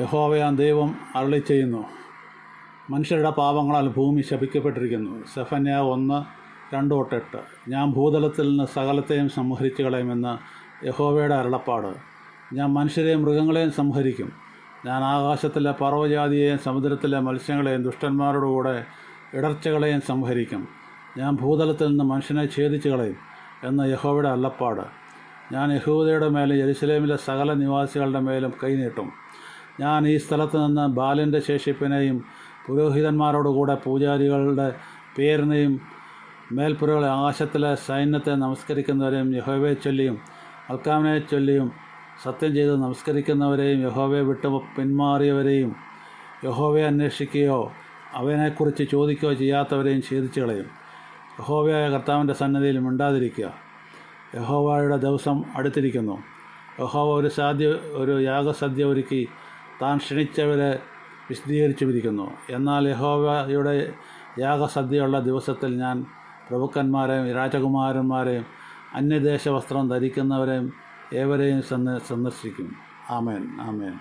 യഹോവയാം ദൈവം അരുളിച്ചെയ്യുന്നു, മനുഷ്യരുടെ പാപങ്ങളാൽ ഭൂമി ശപിക്കപ്പെട്ടിരിക്കുന്നു. സെഫന്യ 1:2-8. ഞാൻ ഭൂതലത്തിൽ നിന്ന് സകലത്തെയും സംഹരിച്ചു കളയുമെന്ന് യഹോവയുടെ അരുളപ്പാട്. ഞാൻ മനുഷ്യരെയും മൃഗങ്ങളെയും സംഹരിക്കും. ഞാൻ ആകാശത്തിലെ പർവ്വജാതിയെയും സമുദ്രത്തിലെ മത്സ്യങ്ങളെയും ദുഷ്ടന്മാരോടുകൂടെ ഇടർച്ചകളെയും സംഹരിക്കും. ഞാൻ ഭൂതലത്തിൽ നിന്ന് മനുഷ്യനെ ഛേദിച്ചു കളയും എന്ന് യഹോവയുടെ അരുളപ്പാട്. ഞാൻ യഹൂദയുടെ മേലും യെരൂശലേമിലെ സകല നിവാസികളുടെ മേലും കൈനീട്ടും. ഞാൻ ഈ സ്ഥലത്ത് നിന്ന് ബാലിൻ്റെ ശേഷിപ്പിനെയും പുരോഹിതന്മാരോടുകൂടെ പൂജാരികളുടെ പേരിനെയും മേൽപ്പുരകളെ ആകാശത്തിലെ സൈന്യത്തെ നമസ്കരിക്കുന്നവരെയും യഹോവയെ ചൊല്ലിയും മൽക്കാമിനെ ചൊല്ലിയും സത്യം ചെയ്ത് നമസ്കരിക്കുന്നവരെയും യഹോവയെ വിട്ട് പിന്മാറിയവരെയും യഹോവയെ അന്വേഷിക്കുകയോ അവനെക്കുറിച്ച് ചോദിക്കുകയോ ചെയ്യാത്തവരെയും ഛേദിച്ചു കളയും. യഹോവയായ കർത്താവിൻ്റെ സന്നിധിയിൽ മിണ്ടാതിരിക്കുക. യഹോവയുടെ ദിവസം അടുത്തിരിക്കുന്നു. യഹോവ ഒരു യാഗസദ്യ ഒരുക്കി താൻ ക്ഷണിച്ചവരെ വിശദീകരിച്ചുമിരിക്കുന്നു. എന്നാൽ യഹോവയുടെ യാഗസദ്യയുള്ള ദിവസത്തിൽ ഞാൻ പ്രഭുക്കന്മാരെയും രാജകുമാരന്മാരെയും അന്യദേശ വസ്ത്രം ധരിക്കുന്നവരെയും ഏവരെയും സന്ദർശിക്കും. ആമേൻ, ആമേൻ.